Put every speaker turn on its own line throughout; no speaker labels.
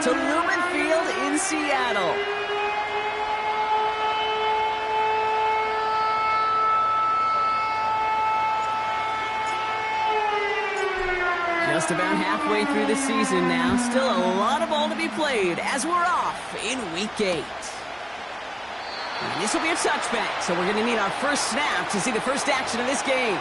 to Lumen Field in Seattle. Just about halfway through the season now. Still a lot of ball to be played as we're off in Week 8. And this will be a touchback, so we're going to need our first snap to see the first action of this game.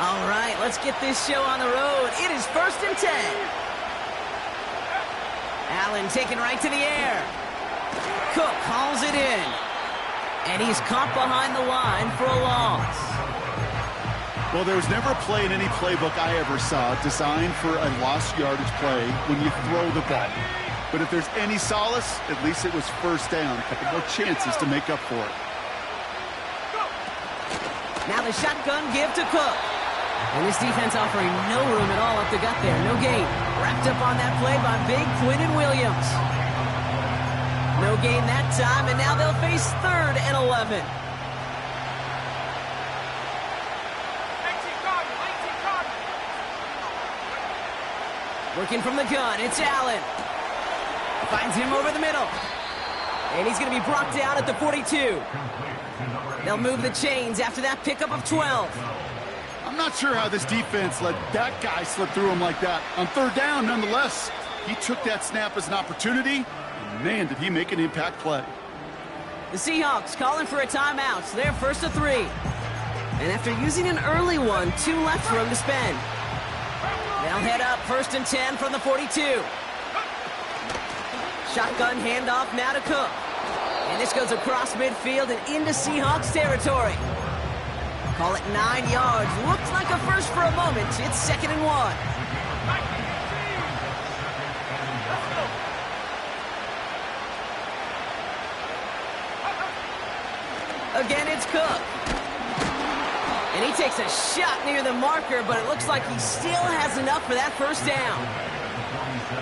All right, let's get this show on the road. It is 1st and 10. Allen taken right to the air. Cook hauls it in. And he's caught behind the line for a loss.
Well, there was never a play in any playbook I ever saw designed for a lost yardage play when you throw the ball. But if there's any solace, at least it was first down. A couple more chances to make up for it.
Now the shotgun give to Cook. And this defense offering no room at all up the gut there. No gain. Wrapped up on that play by big Quinnen Williams. No gain that time, and now they'll face 3rd and 11. Working from the gun, it's Allen. Finds him over the middle. And he's going to be brought down at the 42. They'll move the chains after that pickup of 12.
I'm not sure how this defense let that guy slip through him like that. On 3rd down, nonetheless, he took that snap as an opportunity. And man, did he make an impact play.
The Seahawks calling for a timeout. So they're 1st and 3. And after using an early one, 2 left for him to spend. They'll head up 1st and 10 from the 42. Shotgun handoff now to Cook. And this goes across midfield and into Seahawks territory. Call it 9 yards. Looks like a first for a moment. It's 2nd and 1. Again, it's Cook. And he takes a shot near the marker, but it looks like he still has enough for that first down.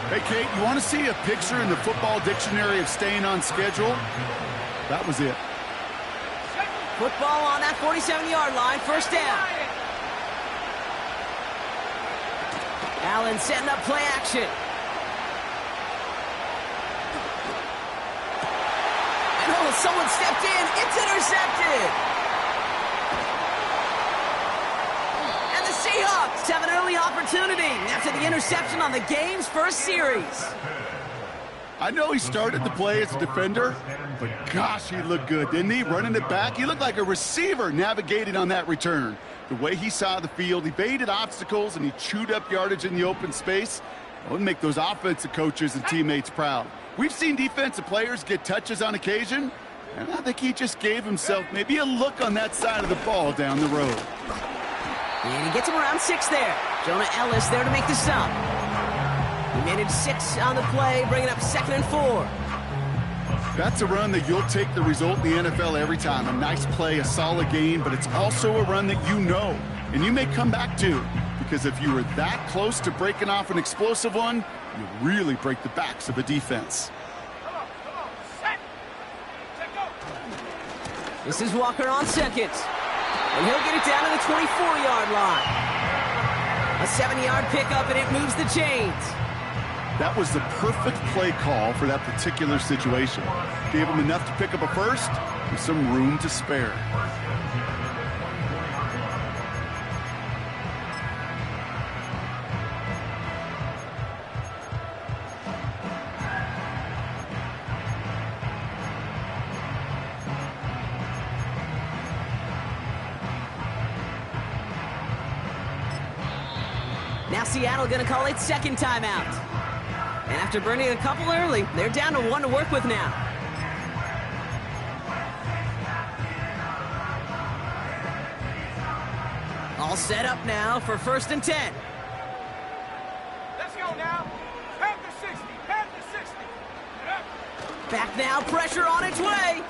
Hey, Kate, you want to see a picture in the football dictionary of staying on schedule? That was it.
Football on that 47-yard line, first down. Allen setting up play action. And oh, someone stepped in. It's intercepted. And the Seahawks have an early opportunity after the interception on the game's first series.
I know he started the play as a defender, but gosh, he looked good, didn't he? Running it back, he looked like a receiver navigating on that return. The way he saw the field, he baited obstacles, and he chewed up yardage in the open space. It would make those offensive coaches and teammates proud. We've seen defensive players get touches on occasion, and I think he just gave himself maybe a look on that side of the ball down the road.
And he gets him around 6 there. Jonah Ellis there to make the stop. He managed 6 on the play, bringing up 2nd and 4.
That's a run that you'll take the result in the NFL every time. A nice play, a solid game, but it's also a run that you know, and you may come back to, because if you were that close to breaking off an explosive one, you really break the backs of a defense.
This is Walker on 2nd, and he'll get it down to the 24-yard line. A 7-yard pickup, and it moves the chains.
That was the perfect play call for that particular situation. Gave him enough to pick up a first with some room to spare.
Now Seattle going to call its 2nd timeout. And after burning a couple early, they're down to 1 to work with now. All set up now for 1st and 10.
Let's go now. Past the 60. Past the 60.
Back now, pressure on its way.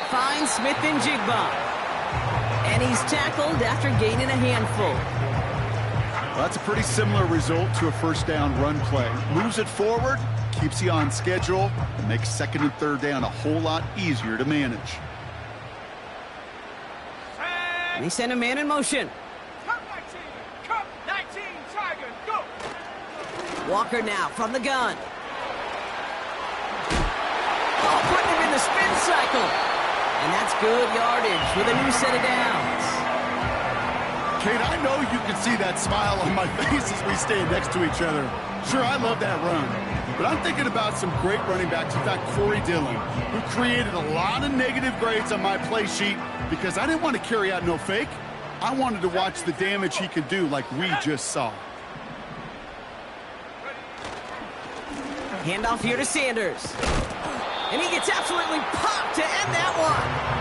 Finds Smith and Jigba. And he's tackled after gaining a handful.
Well, that's a pretty similar result to a first down run play. Moves it forward, keeps you on schedule and makes second and third down a whole lot easier to manage.
And he sent a man in motion.
Cup 19, Tiger, go!
Walker now from the gun. Oh, putting him in the spin cycle. And that's good yardage with a new set of downs.
Kate, I know you can see that smile on my face as we stand next to each other. Sure, I love that run. But I'm thinking about some great running backs. In fact, Corey Dillon, who created a lot of negative grades on my play sheet because I didn't want to carry out no fake. I wanted to watch the damage he could do like we just saw.
Handoff here to Sanders. And he gets absolutely popped to end that one.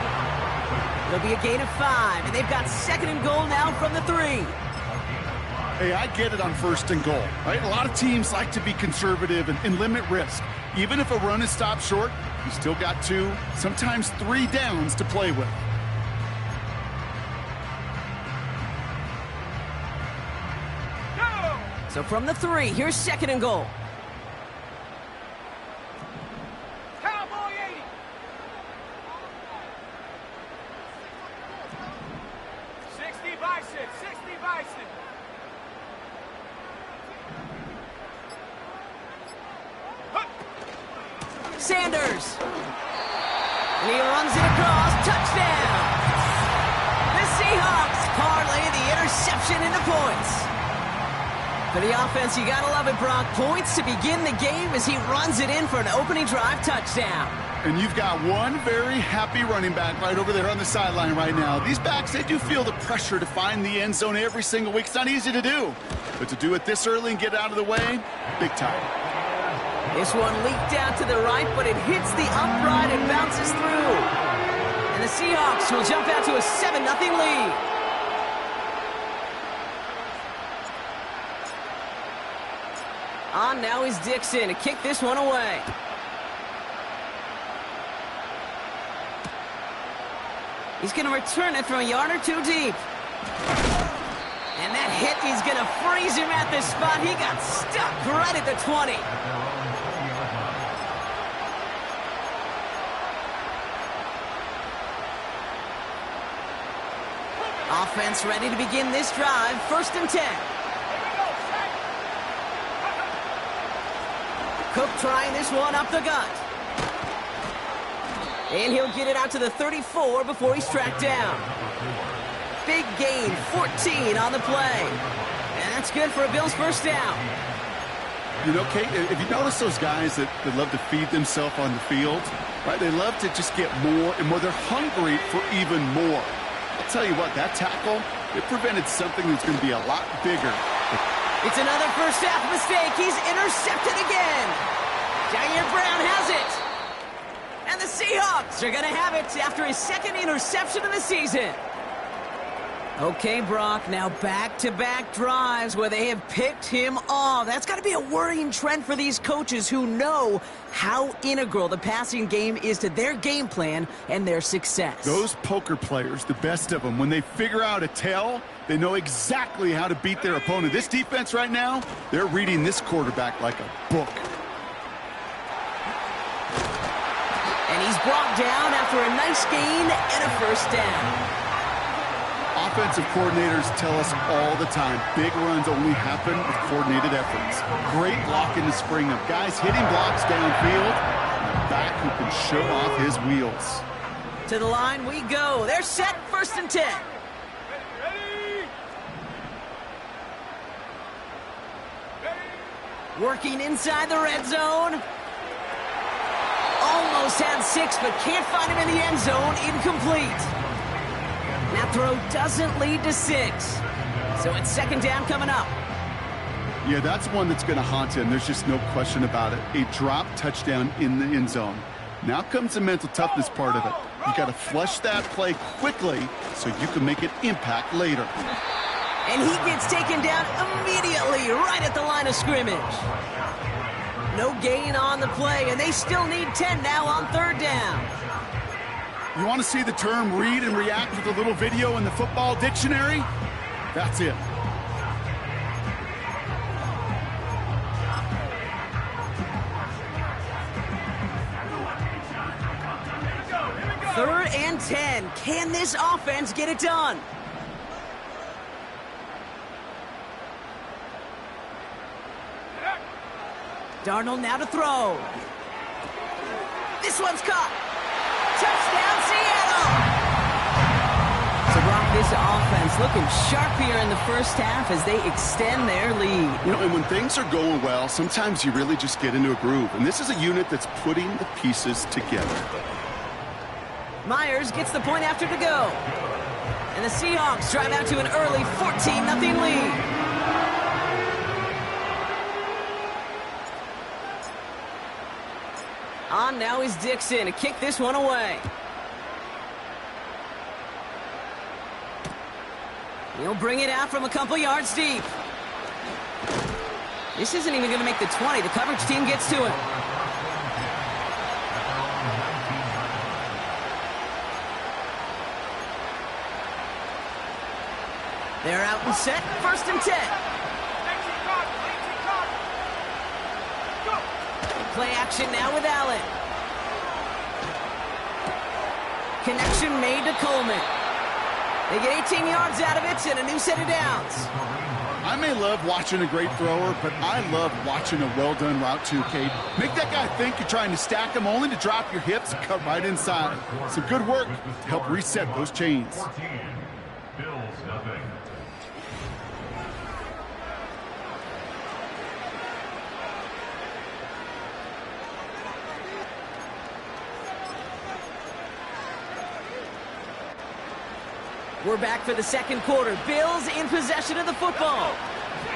There'll be a gain of 5, and they've got second and goal now from the 3.
Hey, I get it on first and goal, right? A lot of teams like to be conservative and limit risk. Even if a run is stopped short, you still got 2, sometimes 3 downs to play with.
Go!
So from the 3, here's second and goal.
Cowboy 80. Bison, 60 Bison.
Sanders. And he runs it across. Touchdown. The Seahawks parlay the interception into points. For the offense, you gotta love it, Brock. Points to begin the game as he runs it in for an opening drive touchdown.
And you've got one very happy running back right over there on the sideline right now. These backs, they do feel the pressure to find the end zone every single week. It's not easy to do. But to do it this early and get out of the way, big time.
This one leaked out to the right, but it hits the upright and bounces through. And the Seahawks will jump out to a 7-0 lead. On now is Dixon to kick this one away. He's going to return it from a yard or 2 deep. And that hit, he's going to freeze him at this spot. He got stuck right at the 20. Offense ready to begin this drive. 1st and 10. Cook trying this one up the gut. And he'll get it out to the 34 before he's tracked down. Big gain, 14 on the play. And that's good for a Bills first down.
You know, Kate, if you notice those guys that love to feed themselves on the field, right? They love to just get more and more. They're hungry for even more. I'll tell you what, that tackle, it prevented something that's going to be a lot bigger.
It's another first half mistake. He's intercepted again. Jair Brown has it. And the Seahawks are going to have it after his 2nd interception of the season. Okay, Brock, now back-to-back drives where they have picked him off. That's got to be a worrying trend for these coaches who know how integral the passing game is to their game plan and their success.
Those poker players, the best of them, when they figure out a tell, they know exactly how to beat their opponent. This defense right now, they're reading this quarterback like a book.
And he's brought down after a nice gain and a first down.
Offensive coordinators tell us all the time, big runs only happen with coordinated efforts. Great block in the spring of guys hitting blocks downfield, and a back who can show off his wheels.
To the line we go. They're set, 1st and 10.
Ready?
Working inside the red zone. Almost had 6, but can't find him in the end zone. Incomplete. That throw doesn't lead to 6. So it's 2nd down coming up.
Yeah, that's one that's going to haunt him. There's just no question about it. A drop touchdown in the end zone. Now comes the mental toughness part of it. You got to flush that play quickly so you can make an impact later.
And he gets taken down immediately right at the line of scrimmage. No gain on the play, and they still need 10 now on 3rd down.
You want to see the term read and react with a little video in the football dictionary? That's it.
3rd and 10. Can this offense get it done? Darnold now to throw. This one's caught. Touchdown, Seattle! So, Brock, this offense looking sharp here in the first half as they extend their lead.
You know, and when things are going well, sometimes you really just get into a groove. And this is a unit that's putting the pieces together.
Myers gets the point after to go. And the Seahawks drive out to an early 14-0 lead. On now is Dixon to kick this one away. He'll bring it out from a couple yards deep. This isn't even going to make the 20. The coverage team gets to it. They're out and set. 1st and 10. Play action now with Allen. Connection made to Coleman. They get 18 yards out of it and a new set of downs.
I may love watching a great thrower, but I love watching a well-done route too, Kate. Make that guy think you're trying to stack him only to drop your hips and cut right inside. Some good work to help reset those chains.
We're back for the second quarter. Bills in possession of the football.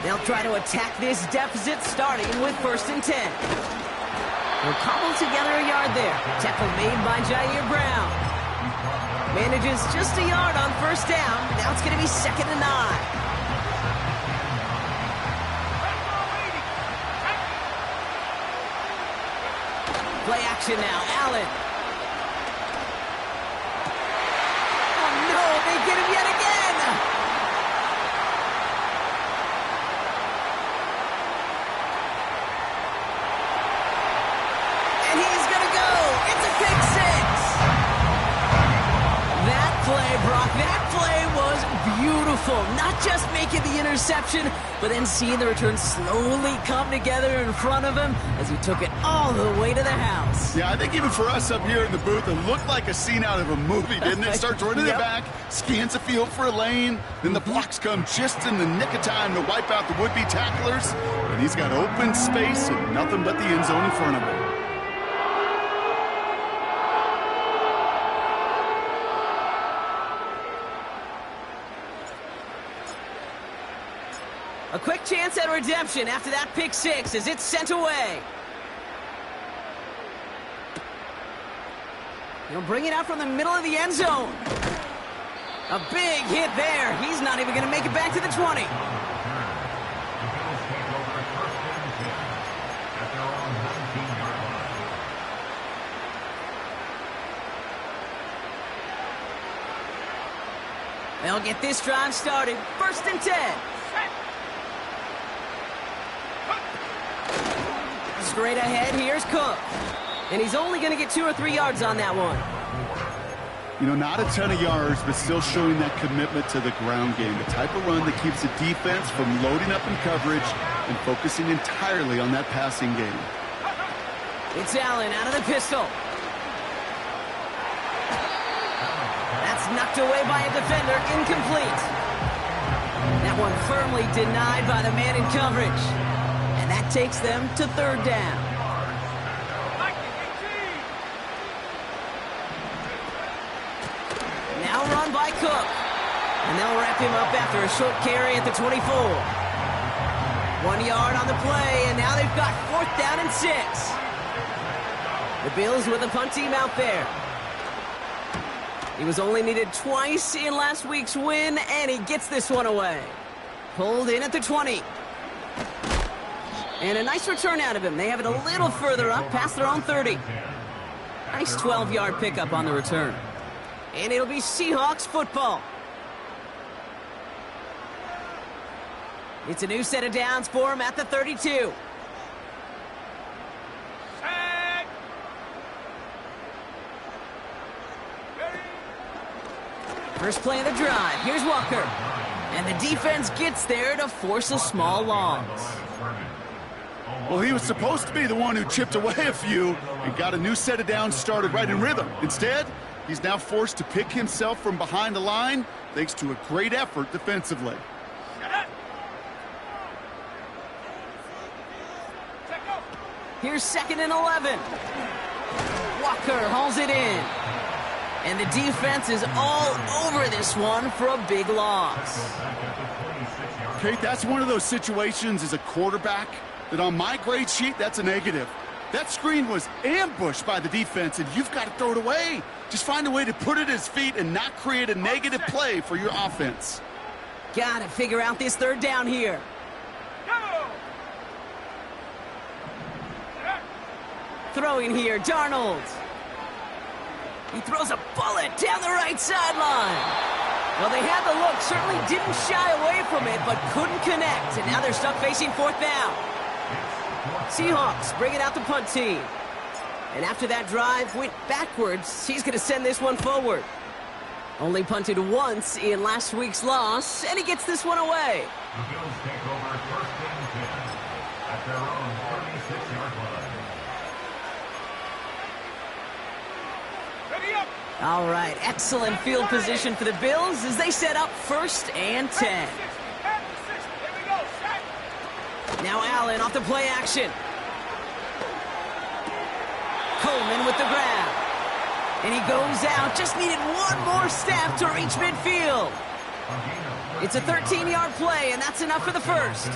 They'll try to attack this deficit starting with 1st and 10. They'll cobble together a yard there. Tackle made by Jair Brown. Manages just a yard on 1st down. Now it's going to be 2nd and 9. Play action now. Allen. They get him yet again. And he's going to go. It's a pick 6. That play, Brock, that play was beautiful. Not just making the interception, but then seeing the return slowly come together in front of him as he took it all the way to the house.
Yeah, I think even for us up here in the booth, it looked like a scene out of a movie, didn't it? Starts running it back, scans the field for a lane, then the blocks come just in the nick of time to wipe out the would-be tacklers, and he's got open space and nothing but the end zone in front of him.
A quick chance at redemption after that pick 6 as it's sent away. He'll bring it out from the middle of the end zone. A big hit there. He's not even going to make it back to the 20. They'll get this drive started. 1st and 10. Straight ahead, here's Cook. And he's only going to get 2 or 3 yards on that one.
You know, not a ton of yards, but still showing that commitment to the ground game. The type of run that keeps the defense from loading up in coverage and focusing entirely on that passing game.
It's Allen out of the pistol. That's knocked away by a defender, incomplete. That one firmly denied by the man in coverage. And that takes them to 3rd down. Now run by Cook. And they'll wrap him up after a short carry at the 24. 1 yard on the play, and now they've got 4th down and 6. The Bills with a punt team out there. He was only needed twice in last week's win, and he gets this one away. Pulled in at the 20. And a nice return out of him. They have it a little further up, past their own 30. Nice 12-yard pickup on the return. And it'll be Seahawks football. It's a new set of downs for him at the 32. First play of the drive. Here's Walker. And the defense gets there to force a small loss.
Well, he was supposed to be the one who chipped away a few and got a new set of downs started right in rhythm. Instead, he's now forced to pick himself from behind the line thanks to a great effort defensively.
Here's 2nd and 11. Walker hauls it in. And the defense is all over this one for a big loss.
Kate, that's one of those situations as a quarterback that on my grade sheet, that's a negative. That screen was ambushed by the defense, and you've got to throw it away. Just find a way to put it at his feet and not create a negative play for your offense.
Got to figure out this 3rd down here. Throwing here, Darnold. He throws a bullet down the right sideline. Well, they had the look, certainly didn't shy away from it, but couldn't connect. And now they're stuck facing 4th down. Seahawks bring it out the punt team. And after that drive went backwards, he's going to send this one forward. Only punted once in last week's loss, and he gets this one away.
The Bills take over 1st and 10 at their own 36-yard line.
All right, excellent field position for the Bills as they set up 1st and 10. Now Allen off the play action. Coleman with the grab. And he goes out, just needed one more step to reach midfield. It's a 13-yard play, and that's enough for the 1st.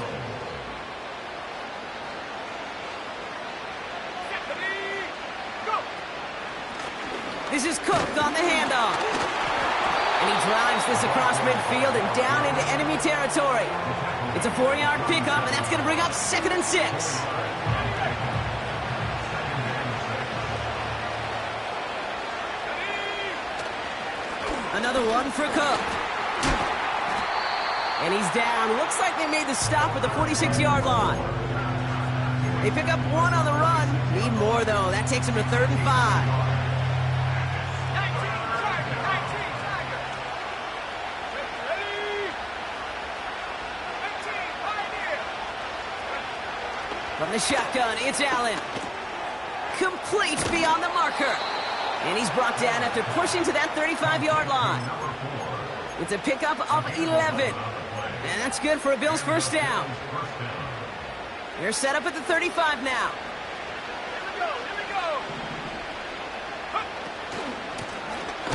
This is Cook on the handoff. And he drives this across midfield and down into enemy territory. It's a 4-yard pickup, and that's going to bring up 2nd and 6. Another one for Cook. And he's down. Looks like they made the stop at the 46-yard line. They pick up 1 on the run. Need more, though. That takes them to 3rd and 5. From the shotgun, it's Allen. Complete beyond the marker. And he's brought down after pushing to that 35-yard line. It's a pickup of 11. And that's good for a Bills 1st down. They're set up at the 35 now.
Here we go.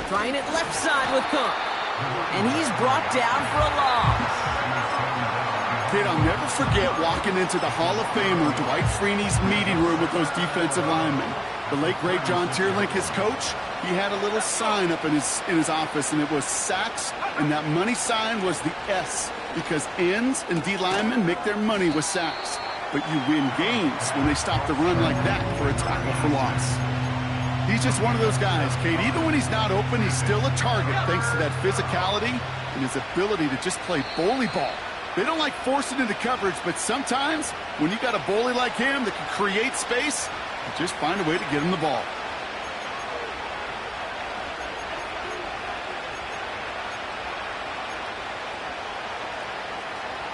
Trying it left side with Cook. And he's brought down for a loss.
Kid, I'll never forget walking into the Hall of Famer Dwight Freeney's meeting room with those defensive linemen. The late, great John Tierlink, his coach, he had a little sign up in his office, and it was sacks, and that money sign was the S, because ends and D linemen make their money with sacks. But you win games when they stop the run like that for a tackle for loss. He's just one of those guys, Kate. Even when he's not open, he's still a target thanks to that physicality and his ability to just play bully ball. They don't like forcing into coverage, but sometimes when you got a bully like him that can create space, you just find a way to get him the ball.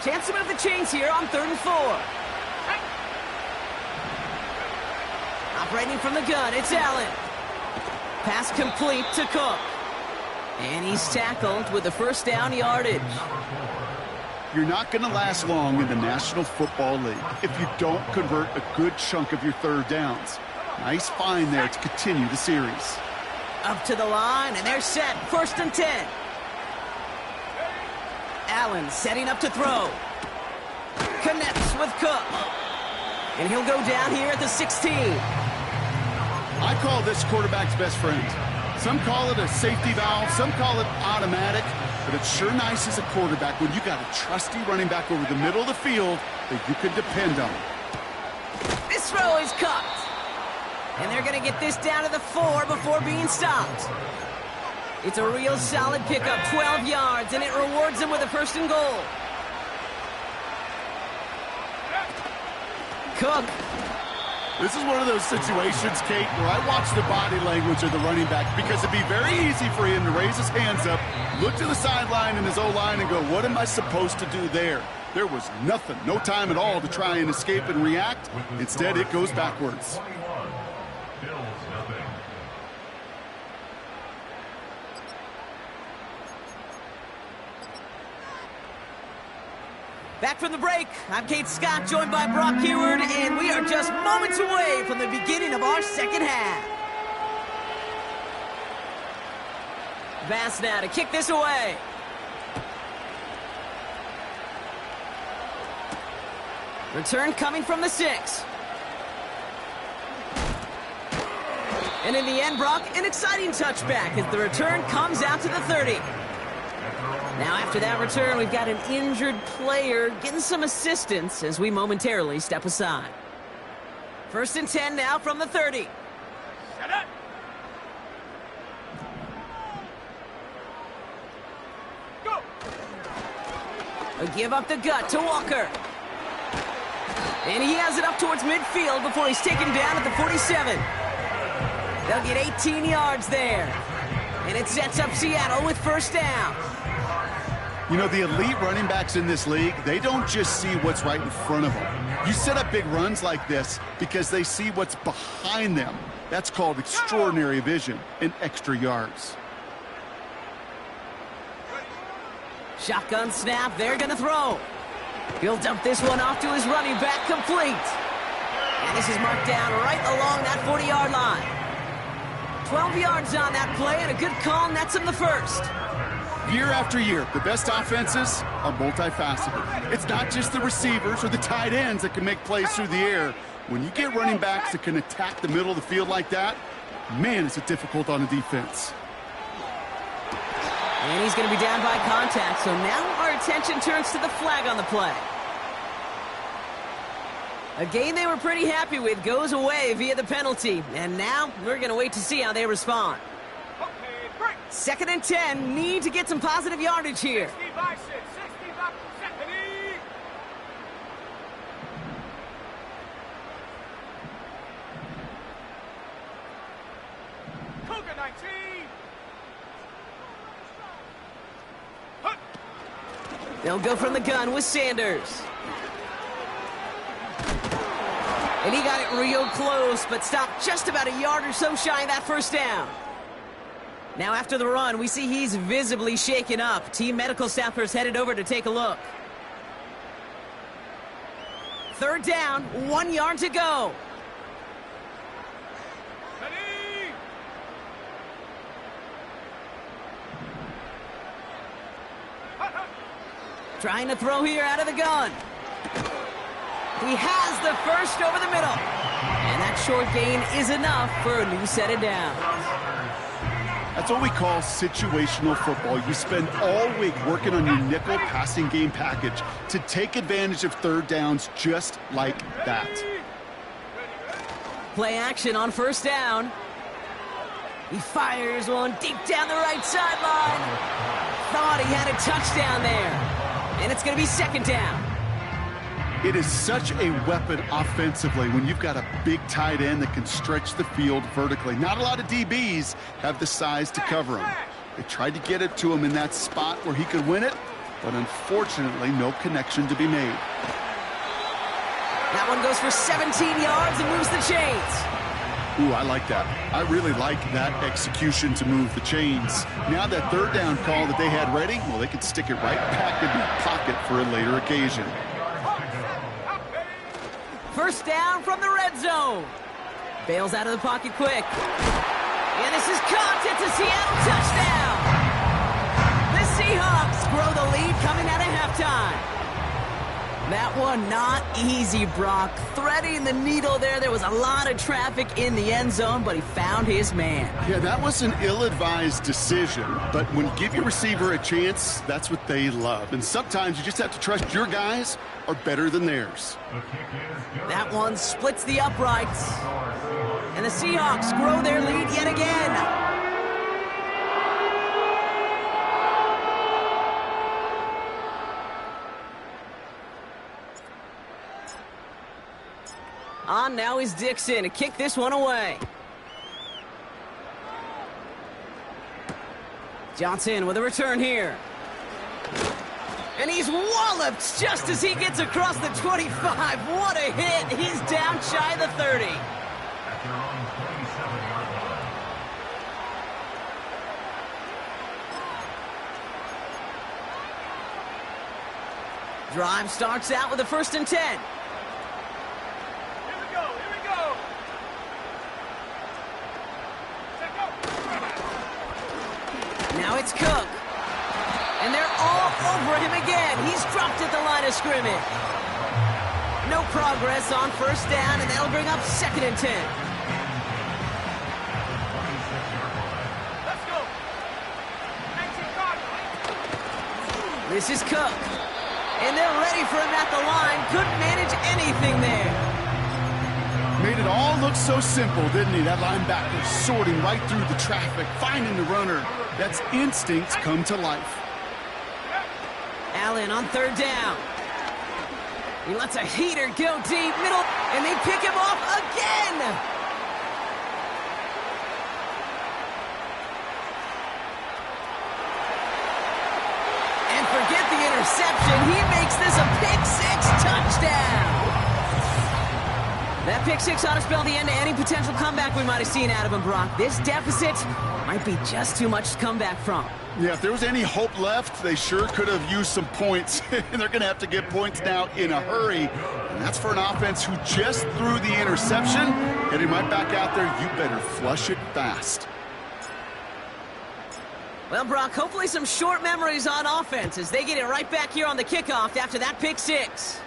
Chance to move the chains here on 3rd and 4. Operating from the gun, it's Allen. Pass complete to Cook. And he's tackled with the 1st down yardage.
You're not going to last long in the National Football League if you don't convert a good chunk of your 3rd downs. Nice find there to continue the series.
Up to the line, and they're set. 1st and 10. Allen setting up to throw. Connects with Cook. And he'll go down here at the 16.
I call this quarterback's best friend. Some call it a safety valve, some call it automatic, but it's sure nice as a quarterback when you got a trusty running back over the middle of the field that you can depend on.
This throw is caught. And they're going to get this down to the 4 before being stopped. It's a real solid pickup, 12 yards, and it rewards them with a 1st and goal. Cook
This is one of those situations, Kate, where I watch the body language of the running back because it'd be very easy for him to raise his hands up, look to the sideline in his O-line and go, what am I supposed to do there? There was nothing, no time at all to try and escape and react. Instead, it goes backwards.
Back from the break, I'm Kate Scott, joined by Brock Huard, and we are just moments away from the beginning of our second half. Bass now to kick this away. Return coming from the 6. And in the end, Brock, an exciting touchback as the return comes out to the 30. Now after that return, we've got an injured player getting some assistance as we momentarily step aside. 1st and 10 now from the 30.
Set up. Go.
A give up the gut to Walker. And he has it up towards midfield before he's taken down at the 47. They'll get 18 yards there. And it sets up Seattle with 1st down.
You know, the elite running backs in this league, they don't just see what's right in front of them. You set up big runs like this because they see what's behind them. That's called extraordinary vision and extra yards.
Shotgun snap, they're going to throw. He'll dump this one off to his running back, complete. And this is marked down right along that 40-yard line. 12 yards on that play, and a good call nets him the 1st.
Year after year, the best offenses are multifaceted. It's not just the receivers or the tight ends that can make plays through the air. When you get running backs that can attack the middle of the field like that, man, is it difficult on the defense.
And he's going to be down by contact, so now our attention turns to the flag on the play. A game they were pretty happy with goes away via the penalty, and now we're going to wait to see how they respond. 2nd and 10, need to get some positive yardage here.
65, 65, 70. Cougar 19.
They'll go from the gun with Sanders. And he got it real close, but stopped just about a yard or so shy of that 1st down. Now after the run, we see he's visibly shaken up. Team medical staffers headed over to take a look. 3rd down, 1 yard to go.
Ready.
Trying to throw here out of the gun. He has the 1st over the middle. And that short gain is enough for a new set of downs.
That's what we call situational football. You spend all week working on your nickel passing game package to take advantage of 3rd downs just like that.
Play action on 1st down. He fires one deep down the right sideline. Thought he had a touchdown there. And it's going to be 2nd down.
It is such a weapon offensively when you've got a big tight end that can stretch the field vertically. Not a lot of DBs have the size to cover him. They tried to get it to him in that spot where he could win it, but unfortunately, no connection to be made.
That one goes for 17 yards and moves the chains.
Ooh, I like that. I really like that execution to move the chains. Now that 3rd down call that they had ready, well, they could stick it right back in the pocket for a later occasion.
1st down from the red zone. Bails out of the pocket quick. And this is caught. It's a Seattle touchdown. The Seahawks grow the lead coming out of halftime. That one not easy, Brock. Threading the needle there. There was a lot of traffic in the end zone, but he found his man.
Yeah, that was an ill-advised decision, but when you give your receiver a chance, that's what they love. And sometimes you just have to trust your guys are better than theirs.
That one splits the uprights. And the Seahawks grow their lead yet again. On down. Now is Dixon to kick this one away. Johnson with a return here. And he's walloped just as he gets across the 25. What a hit. He's down shy of the 30.
At their own 27-yard line.
Drive starts out with a 1st and 10.
Here we go. Set go.
Now it's Cook. And they're all over him again. He's dropped at the line of scrimmage. No progress on 1st down, and that'll bring up 2nd and 10.
Let's go. Exit card.
This is Cook. And they're ready for him at the line. Couldn't manage anything there.
Made it all look so simple, didn't he? That linebacker sorting right through the traffic, finding the runner. That's instincts come to life.
Allen on 3rd down. He lets a heater go deep middle, and they pick him off again. And forget the interception. He makes this a pick-6 touchdown. That pick-6 ought to spell the end to any potential comeback we might have seen out of him, Brock. This deficit might be just too much to come back from.
Yeah, if there was any hope left, they sure could have used some points. And they're going to have to get points now in a hurry. And that's for an offense who just threw the interception. Heading right back out there, you better flush it fast.
Well, Brock, hopefully some short memories on offense as they get it right back here on the kickoff after that pick-6.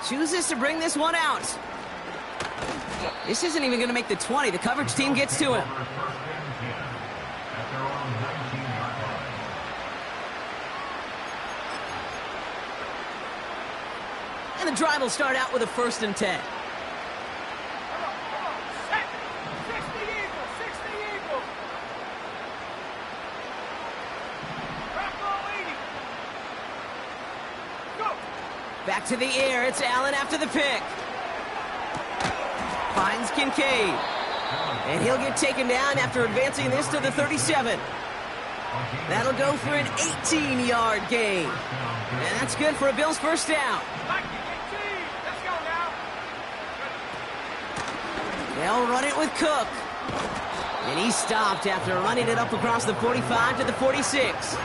Chooses to bring this one out. This isn't even going to make the 20. The coverage team gets to him.
At their own 19-yard line.
And the drive will start out with a 1st and 10.
Come on. Set. 60 Eagles. 60 Eagles. Rock all 80. Go.
Back to the air. It's Allen after the pick. Finds Kincaid. And he'll get taken down after advancing this to the 37. That'll go for an 18-yard gain. And that's good for a Bills 1st down.
Like it, 18. Let's go now.
They'll run it with Cook. And he stopped after running it up across the 45 to the 46.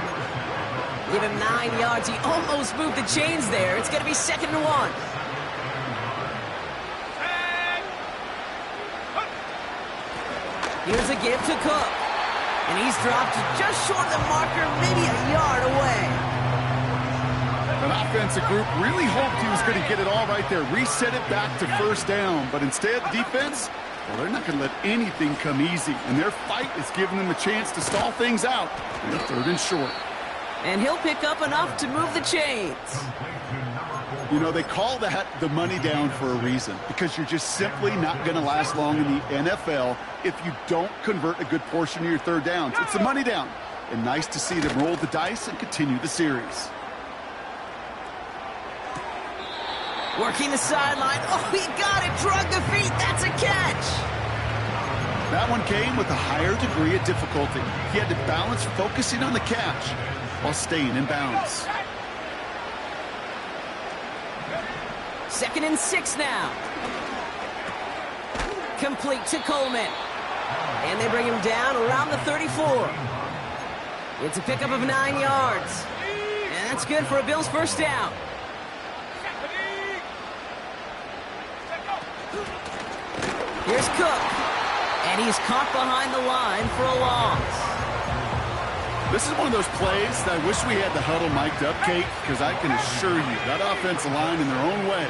Give him 9 yards. He almost moved the chains there. It's going to be 2nd and 1. Here's a give to Cook. And he's dropped just short of the marker, maybe a yard away.
An offensive group really hoped he was going to get it all right there, reset it back to 1st down. But instead, defense, well, they're not going to let anything come easy. And their fight is giving them a chance to stall things out in 3rd and short.
And he'll pick up enough to move the chains.
You know, they call that the money down for a reason, because you're just simply not going to last long in the NFL if you don't convert a good portion of your 3rd downs. It's the money down. And nice to see them roll the dice and continue the series.
Working the sideline. Oh, he got it. Drug the feet. That's a catch.
That one came with a higher degree of difficulty. He had to balance focusing on the catch while staying in bounds.
2nd and 6 now. Complete to Coleman. And they bring him down around the 34. It's a pickup of 9 yards. And that's good for a Bills 1st down. Here's Cook. And he's caught behind the line for a loss.
This is one of those plays that I wish we had the huddle mic'd up, Kate, because I can assure you that offensive line in their own way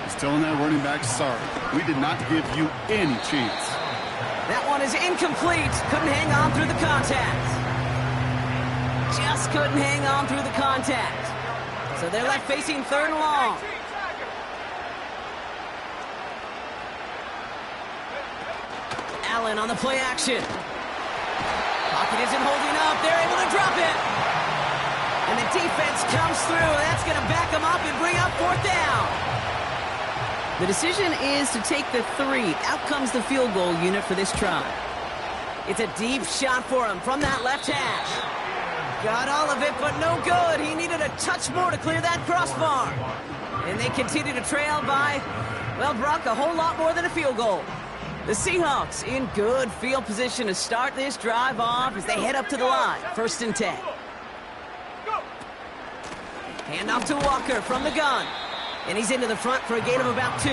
is telling that running back, sorry, we did not give you any chance.
That one is incomplete. Couldn't hang on through the contact. Just couldn't hang on through the contact. So they're left facing 3rd and long. Allen on the play action. Pocket isn't holding up. They're able to drop it. And the defense comes through. That's going to back them up and bring up 4th down. The decision is to take the 3. Out comes the field goal unit for this try. It's a deep shot for him from that left hash. Got all of it, but no good. He needed a touch more to clear that crossbar. And they continue to trail by, well, Brock, a whole lot more than a field goal. The Seahawks in good field position to start this drive off as they head up to the line. 1st and 10. Hand off to Walker from the gun. And he's into the front for a gain of about 2.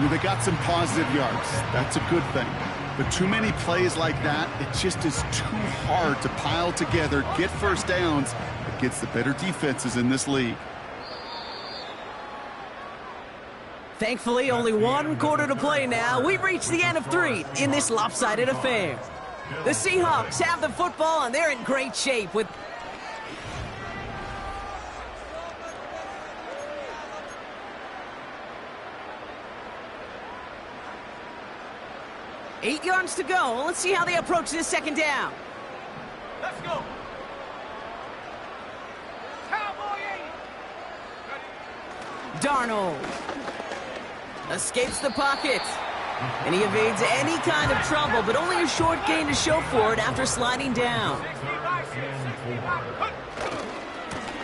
They got some positive yards. That's a good thing. But too many plays like that, it just is too hard to pile together, get first downs against the better defenses in this league.
Thankfully, only 1 quarter to play now. We've reached the end of 3 in this lopsided affair. The Seahawks have the football, and they're in great shape with... Eight yards to go. Let's see how they approach this 2nd down.
Let's go. Cowboy 80.
Darnold escapes the pocket. And he evades any kind of trouble, but only a short gain to show for it after sliding down.
65.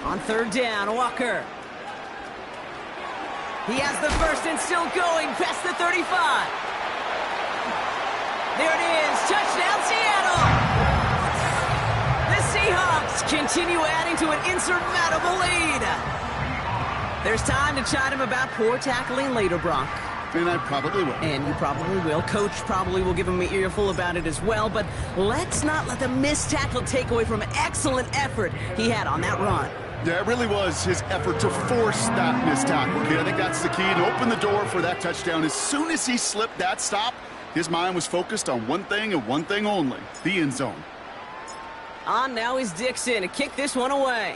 On 3rd down, Walker. He has the 1st and still going past the 35. There it is. Touchdown, Seattle. The Seahawks continue adding to an insurmountable lead. There's time to chide him about poor tackling later, Brock.
And I probably will.
And you probably will. Coach probably will give him an earful about it as well. But let's not let the missed tackle take away from an excellent effort he had on that run.
Yeah, it really was his effort to force that missed tackle. Okay, I think that's the key, and open the door for that touchdown. As soon as he slipped that stop, his mind was focused on one thing and one thing only, the end zone.
On now is Dixon to kick this one away.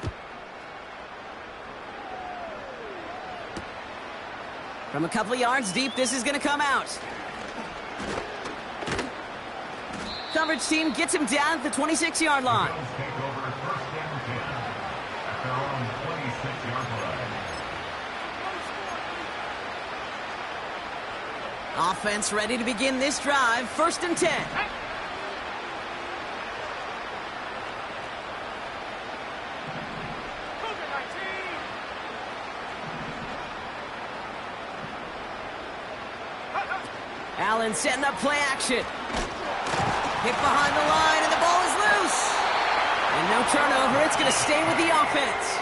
From a couple of yards deep, this is going to come out. Coverage team gets him down at the 26-yard line. Offense ready to begin this drive. 1st and 10. Allen setting up play action. Hit behind the line, and the ball is loose. And no turnover. It's going to stay with the offense.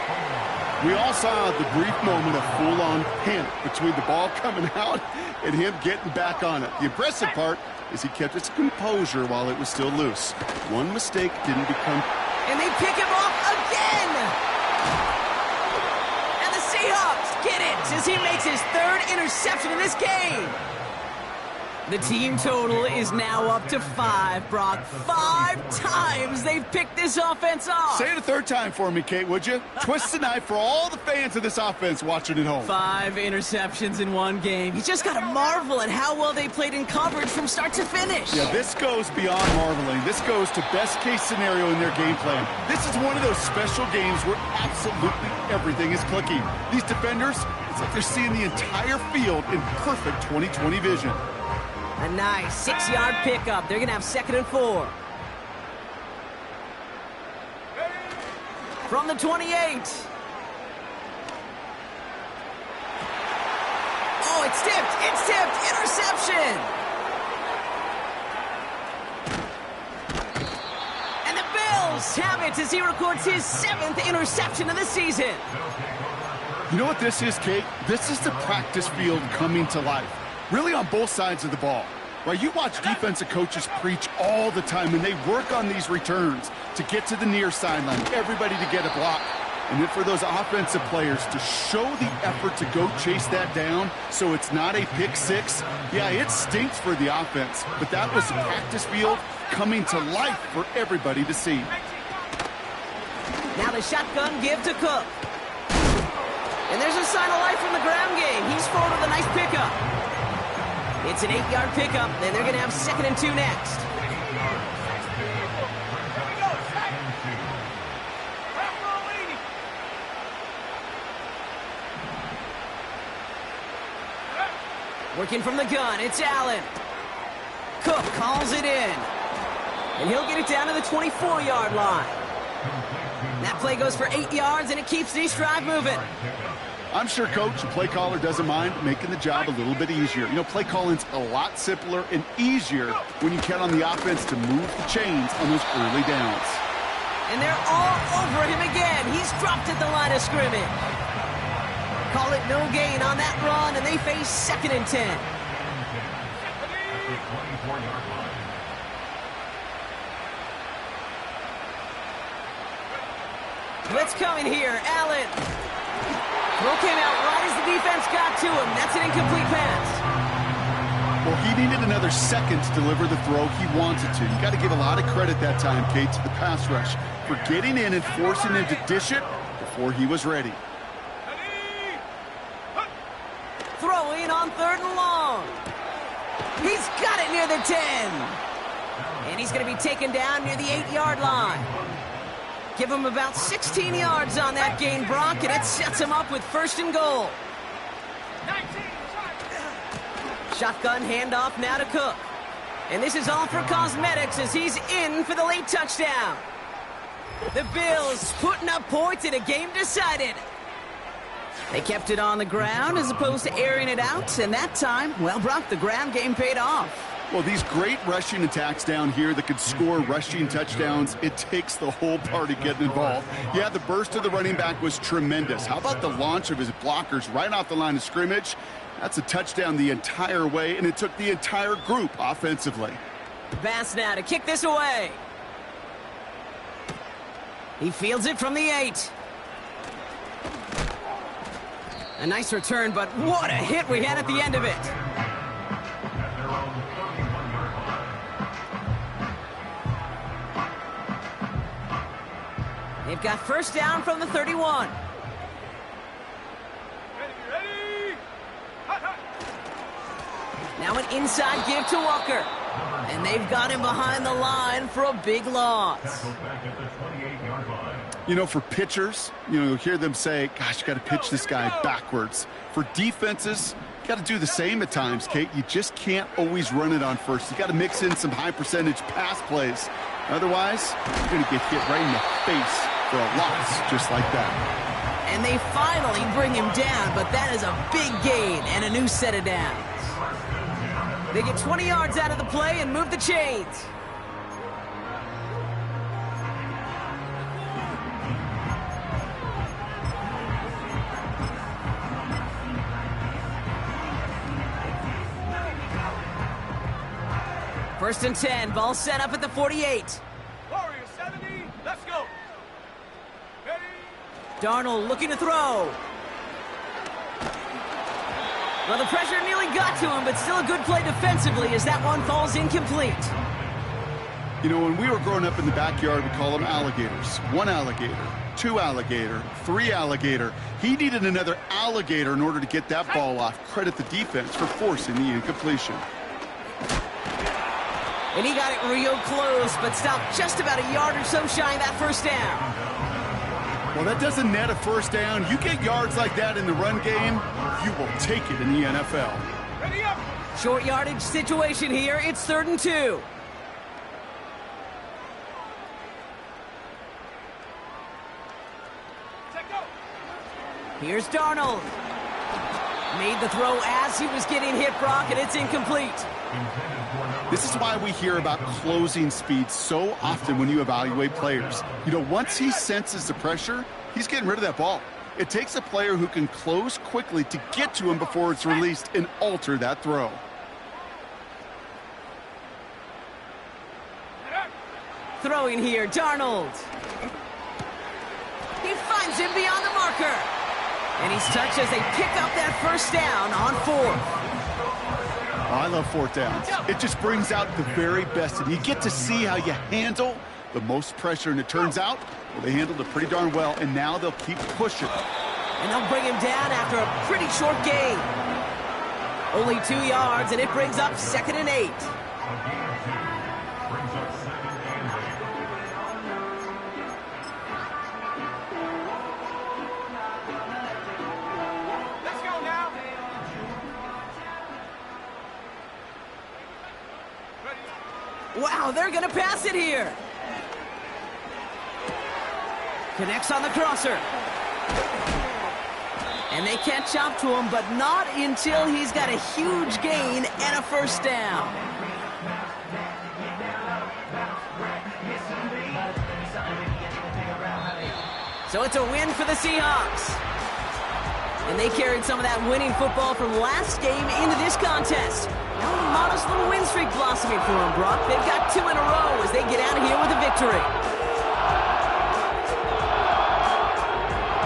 We all saw the brief moment of full-on panic between the ball coming out and him getting back on it. The impressive part is he kept his composure while it was still loose. One mistake didn't become...
And they pick him off again! And the Seahawks get it as he makes his 3rd interception in this game. The team total is now up to 5, Brock. 5 times they've picked this offense off.
Say it a 3rd time for me, Kate, would you? Twist the knife for all the fans of this offense watching at home.
5 interceptions in one game. You just got to marvel at how well they played in coverage from start to finish.
Yeah, this goes beyond marveling. This goes to best-case scenario in their game plan. This is one of those special games where absolutely everything is clicking. These defenders, it's like they're seeing the entire field in perfect 20/20 vision.
A nice 6-yard pickup. They're going to have 2nd and 4. From the 28. Oh, it's tipped. It's tipped. Interception. And the Bills have it as he records his 7th interception of the season.
You know what this is, Kate? This is the practice field coming to life. Really on both sides of the ball. Right, you watch defensive coaches preach all the time, and they work on these returns to get to the near sideline, everybody to get a block. And then for those offensive players to show the effort to go chase that down so it's not a pick six, yeah, it stinks for the offense. But that was practice field coming to life for everybody to see.
Now the shotgun give to Cook. And there's a sign of life from the ground game. He's forward with a nice pickup. It's an 8-yard pickup, and they're going to have 2nd and 2 next. Working from the gun, it's Allen. Cook calls it in. And he'll get it down to the 24-yard line. That play goes for 8 yards, and it keeps the drive moving.
I'm sure Coach, the play caller, doesn't mind making the job a little bit easier. You know, play calling's a lot simpler and easier when you count on the offense to move the chains on those early downs.
And they're all over him again. He's dropped at the line of scrimmage. Call it no gain on that run, and they face 2nd and 10. Blitz coming here. Allen. Throw came out right as the defense got to him. That's an incomplete pass.
Well, he needed another second to deliver the throw he wanted to. You got to give a lot of credit that time, Kate, to the pass rush for getting in and forcing him to dish it before he was ready.
Throwing on 3rd and long. He's got it near the 10. And he's going to be taken down near the 8-yard line. Give him about 16 yards on that gain, Brock, and it sets him up with 1st and goal.
19.
Shotgun handoff now to Cook. And this is all for cosmetics as he's in for the late touchdown. The Bills putting up points in a game decided. They kept it on the ground as opposed to airing it out, and that time, well, Brock, the ground game paid off.
Well, these great rushing attacks down here that could score rushing touchdowns, it takes the whole party getting involved. Yeah, the burst of the running back was tremendous. How about the launch of his blockers right off the line of scrimmage? That's a touchdown the entire way, and it took the entire group offensively.
Bass now to kick this away. He fields it from the 8. A nice return, but what a hit we had at the end of it. They've got 1st down from the 31.
Ready. Hot, hot.
Now an inside give to Walker. And they've got him behind the line for a big loss.
You know, for pitchers, you'll hear them say, gosh, you got to pitch this guy backwards. For defenses, you got to do the same at times, Kate. You just can't always run it on first. You got to mix in some high percentage pass plays. Otherwise, you're going to get hit right in the face for a loss just like that.
And they finally bring him down, but that is a big gain and a new set of downs. They get 20 yards out of the play and move the chains. First and 10, ball set up at the 48.
Warriors 70, let's go. Ready.
Darnold looking to throw. Well, the pressure nearly got to him, but still a good play defensively as that one falls incomplete.
You know, when we were growing up in the backyard, we call them alligators. 1 alligator, 2 alligator, 3 alligator. He needed another alligator in order to get that ball off. Credit the defense for forcing the incompletion.
And he got it real close, but stopped just about a yard or so shy of that 1st down.
Well, that doesn't net a 1st down. You get yards like that in the run game, you will take it in the NFL.
Ready up.
Short yardage situation here. It's 3rd and 2.
Set go.
Here's Darnold. Made the throw as he was getting hit, Brock, and it's incomplete.
This is why we hear about closing speed so often when you evaluate players. You know, once he senses the pressure, he's getting rid of that ball. It takes a player who can close quickly to get to him before it's released and alter that throw.
Throwing here, Darnold. He finds him beyond the marker. And he's touched as they pick up that 1st down on 4th.
Oh, I love 4th downs. It just brings out the very best. And you get to see how you handle the most pressure. And it turns out, well, they handled it pretty darn well. And now they'll keep pushing.
And they'll bring him down after a pretty short gain. Only 2 yards, and it brings up 2nd and 8. Wow, they're going to pass it here. Connects on the crosser. And they catch up to him, but not until he's got a huge gain and a first down. So it's a win for the Seahawks. And they carried some of that winning football from last game into this contest. Now a modest little win streak blossoming for them, Brock. They've got 2 in a row as they get out of here with a victory.